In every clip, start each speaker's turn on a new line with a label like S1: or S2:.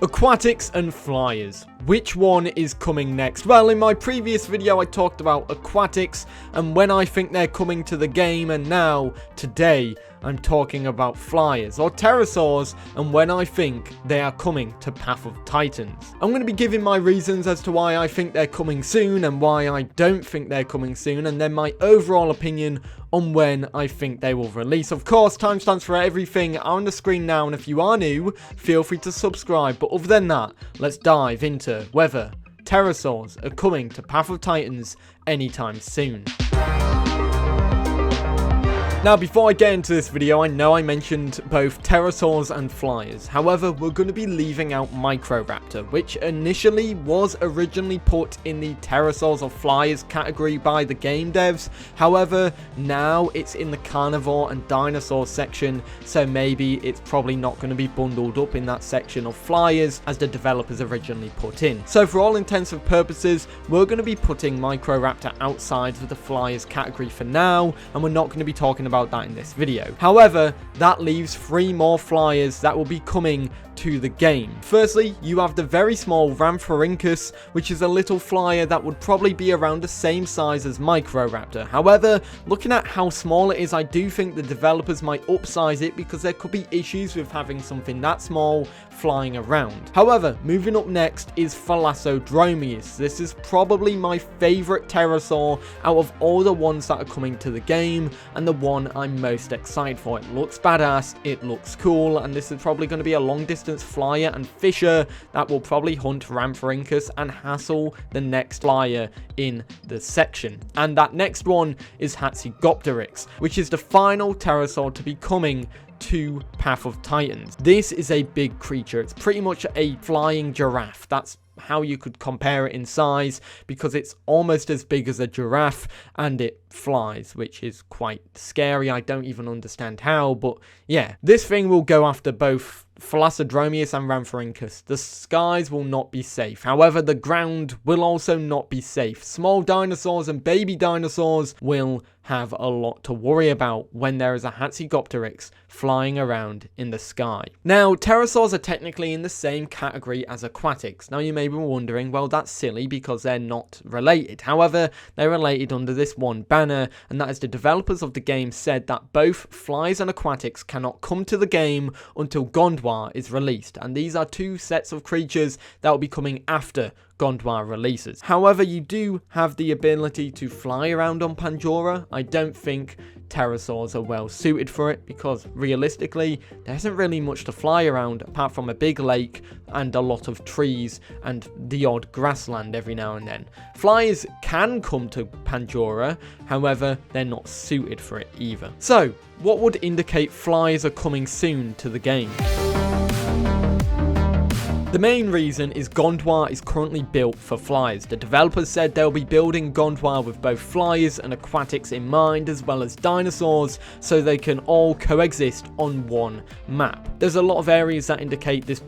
S1: Aquatics and flyers. Which one is coming next? Well, in my previous video I talked about aquatics and when I think they're coming to the game, and now, today, I'm talking about flyers or pterosaurs and when I think they are coming to Path of Titans. I'm going to be giving my reasons as to why I think they're coming soon and why I don't think they're coming soon, and then my overall opinion on when I think they will release. Of course, timestamps for everything are on the screen now, and if you are new, feel free to subscribe. But other than that, let's dive into whether pterosaurs are coming to Path of Titans anytime soon. Now, before I get into this video, I know I mentioned both pterosaurs and flyers. However, we're going to be leaving out Microraptor, which initially was originally put in the pterosaurs or flyers category by the game devs. However, now it's in the carnivore and dinosaur section, so maybe it's probably not going to be bundled up in that section of flyers as the developers originally put in. So for all intents and purposes, we're going to be putting Microraptor outside of the flyers category for now, and we're not going to be talking about that in this video. However, that leaves 3 more flyers that will be coming to the game. Firstly, you have the very small Rhamphorhynchus, which is a little flyer that would probably be around the same size as Microraptor. However, looking at how small it is, I do think the developers might upsize it because there could be issues with having something that small flying around. However, moving up next is Thalassodromeus. This is probably my favorite pterosaur out of all the ones that are coming to the game, and the one I'm most excited for. It looks badass, it looks cool, and this is probably going to be a long distance flyer and fisher that will probably hunt Rhamphorhynchus and hassle the next flyer in the section. And that next one is Hatzegopteryx, which is the final pterosaur to be coming to Path of Titans. This is a big creature. It's pretty much a flying giraffe. That's how you could compare it in size, because it's almost as big as a giraffe and it flies, which is quite scary. I don't even understand how, but yeah, this thing will go after both Thalassodromeus and Rhamphorhynchus. The skies will not be safe. However, the ground will also not be safe. Small dinosaurs and baby dinosaurs will have a lot to worry about when there is a Hatzegopteryx flying around in the sky. Now, pterosaurs are technically in the same category as aquatics. Now, you may be wondering, well, that's silly because they're not related. However, they're related under this one banner, and that is the developers of the game said that both flies and aquatics cannot come to the game until Gondwar is released, and these are 2 sets of creatures that will be coming after Gondwar releases. However, you do have the ability to fly around on Pandora. I don't think pterosaurs are well suited for it because realistically there isn't really much to fly around apart from a big lake and a lot of trees and the odd grassland every now and then. Flyers can come to Pandora, however they're not suited for it either. So what would indicate flyers are coming soon to the game? The main reason is Gondwar is currently built for flyers. The developers said they'll be building Gondwar with both flyers and aquatics in mind, as well as dinosaurs, so they can all coexist on one map. There's a lot of areas that indicate this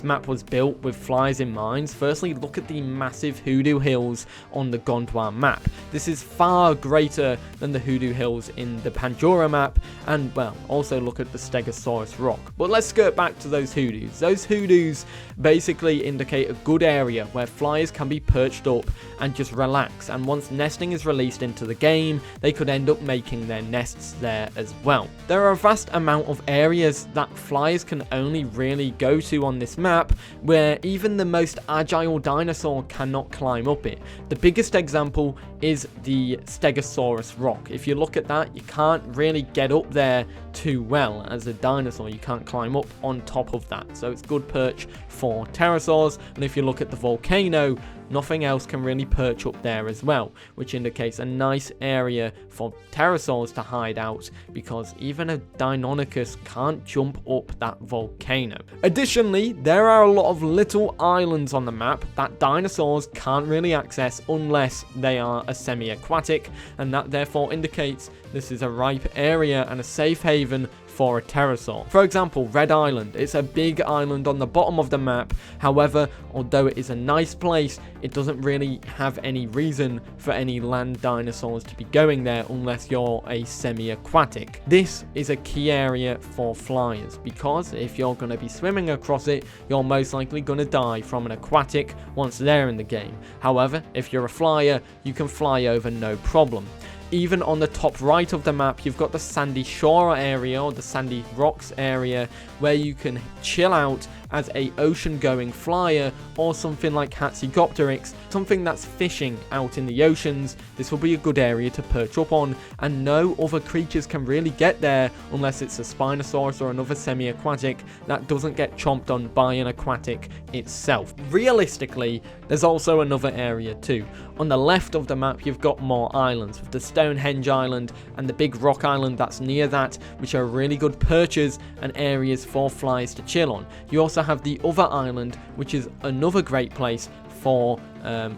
S1: map was built with flyers in mind. Firstly, look at the massive Hoodoo Hills on the Gondwar map. This is far greater than the Hoodoo Hills in the Pandora map, and well, also look at the Stegosaurus rock. But let's skirt back to those hoodoos. Those hoodoos basically indicate a good area where flyers can be perched up and just relax, and once nesting is released into the game, they could end up making their nests there as well. There are a vast amount of areas that flyers can only really go to on this map, where even the most agile dinosaur cannot climb up it. The biggest example is the Stegosaurus rock. If you look at that, you can't really get up there too well as a dinosaur. You can't climb up on top of that, so it's good perch for pterosaurs. And if you look at the volcano, nothing else can really perch up there as well, which indicates a nice area for pterosaurs to hide out, because even a Deinonychus can't jump up that volcano. Additionally, there are a lot of little islands on the map that dinosaurs can't really access unless they are a semi-aquatic, and that therefore indicates this is a ripe area and a safe haven for a pterosaur. For example, Red Island. It's a big island on the bottom of the map. However, although it is a nice place, it doesn't really have any reason for any land dinosaurs to be going there unless you're a semi-aquatic. This is a key area for flyers, because if you're going to be swimming across it, you're most likely going to die from an aquatic once they're in the game. However, if you're a flyer, you can fly over no problem. Even on the top right of the map, you've got the sandy shore area, or the sandy rocks area, where you can chill out as a ocean going flyer, or something like Hatzegopteryx, something that's fishing out in the oceans. This will be a good area to perch up on, and no other creatures can really get there unless it's a Spinosaurus or another semi-aquatic that doesn't get chomped on by an aquatic itself. Realistically, there's also another area too. On the left of the map, you've got more islands, with the Stonehenge Island and the big rock island that's near that, which are really good perches and areas for flyers to chill on. You also have the other island, which is another great place for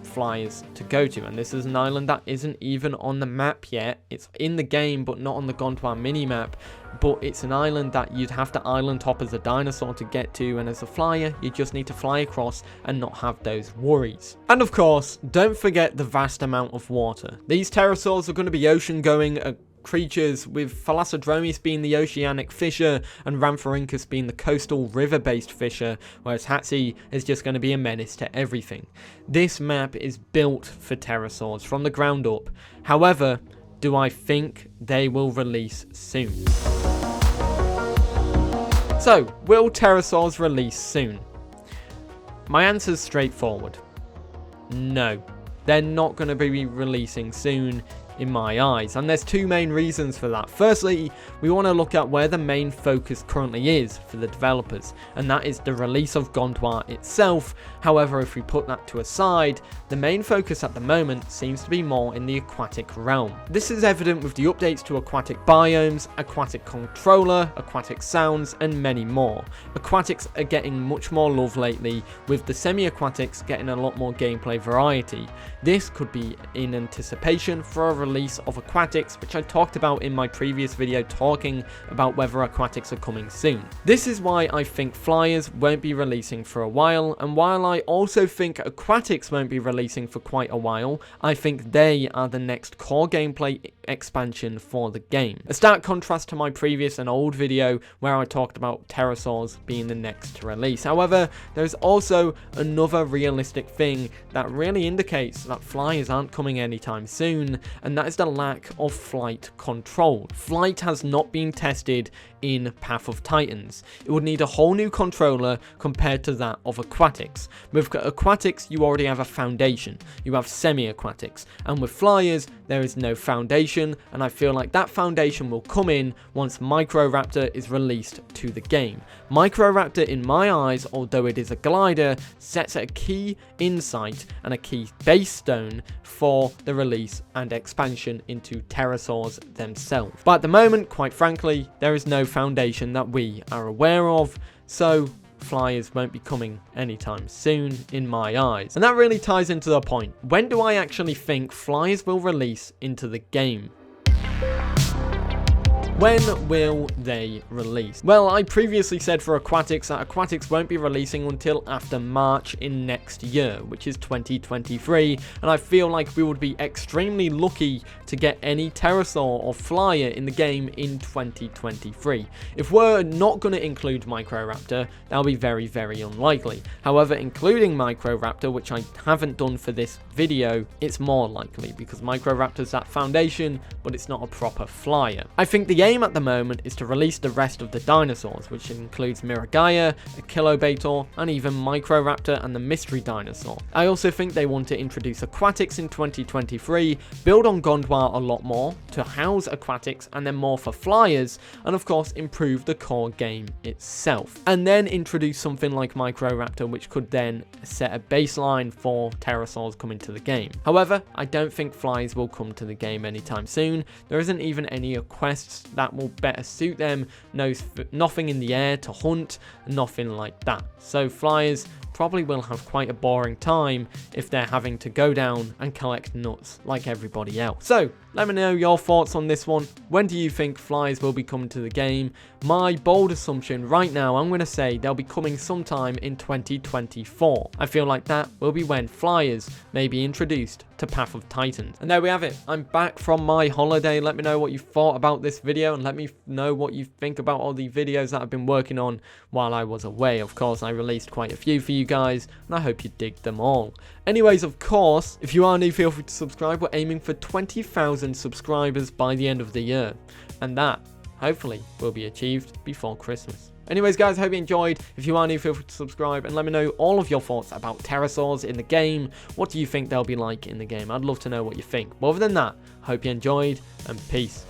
S1: flyers to go to, and this is an island that isn't even on the map yet. It's in the game but not on the Gondwana mini-map, but it's an island that you'd have to island hop as a dinosaur to get to, and as a flyer you just need to fly across and not have those worries. And of course, don't forget the vast amount of water. These pterosaurs are going to be ocean going creatures, with Thalassodromeus being the oceanic fisher and Rhamphorhynchus being the coastal river-based fisher, whereas Hatzi is just going to be a menace to everything. This map is built for pterosaurs from the ground up. However, do I think they will release soon? So, will pterosaurs release soon? My answer is straightforward. No, they're not going to be releasing soon in my eyes, and there's two main reasons for that. Firstly, we want to look at where the main focus currently is for the developers, and that is the release of Gondwana itself. However, if we put that to a side, the main focus at the moment seems to be more in the aquatic realm. This is evident with the updates to aquatic biomes, aquatic controller, aquatic sounds, and many more. Aquatics are getting much more love lately, with the semi-aquatics getting a lot more gameplay variety. This could be in anticipation for a release of aquatics, which I talked about in my previous video talking about whether aquatics are coming soon. This is why I think flyers won't be releasing for a while, and while I also think aquatics won't be releasing for quite a while, I think they are the next core gameplay expansion for the game. A stark contrast to my previous and old video where I talked about pterosaurs being the next to release. However, there's also another realistic thing that really indicates that flyers aren't coming anytime soon, and that is the lack of flight control. Flight has not been tested in Path of Titans. It would need a whole new controller compared to that of aquatics. With aquatics, you already have a foundation. You have semi-aquatics, and with flyers, there is no foundation, and I feel like that foundation will come in once Microraptor is released to the game. Microraptor, in my eyes, although it is a glider, sets a key insight and a key base stone for the release and expansion into pterosaurs themselves. But at the moment, quite frankly, there is no foundation that we are aware of, so flyers won't be coming anytime soon in my eyes. And that really ties into the point. When do I actually think flyers will release into the game? When will they release? Well, I previously said for aquatics that aquatics won't be releasing until after March in next year, which is 2023, and I feel like we would be extremely lucky to get any pterosaur or flyer in the game in 2023. If we're not going to include Microraptor, that'll be very, very unlikely. However, including Microraptor, which I haven't done for this video, it's more likely because Microraptor's that foundation, but it's not a proper flyer. I think the aim at the moment is to release the rest of the dinosaurs, which includes Miragaia, Achillobator, and even Microraptor and the Mystery Dinosaur. I also think they want to introduce aquatics in 2023, build on Gondwana a lot more to house aquatics and then more for flyers, and of course improve the core game itself. And then introduce something like Microraptor, which could then set a baseline for pterosaurs coming to the game. However, I don't think flyers will come to the game anytime soon. There isn't even any quests that will better suit them, nothing in the air to hunt, nothing like that. So flyers probably will have quite a boring time if they're having to go down and collect nuts like everybody else. So let me know your thoughts on this one. When do you think flies will be coming to the game? My bold assumption right now, I'm going to say they'll be coming sometime in 2024. I feel like that will be when fliers may be introduced to Path of Titans. And there we have it. I'm back from my holiday. Let me know what you thought about this video, and let me know what you think about all the videos that I've been working on while I was away. Of course, I released quite a few for you guys, and I hope you dig them all. Anyways, of course, if you are new, feel free to subscribe. We're aiming for 20,000 subscribers by the end of the year, and that hopefully will be achieved before Christmas. Anyways, guys, I hope you enjoyed. If you are new, feel free to subscribe and let me know all of your thoughts about pterosaurs in the game. What do you think they'll be like in the game? I'd love to know what you think. But other than that, hope you enjoyed, and peace.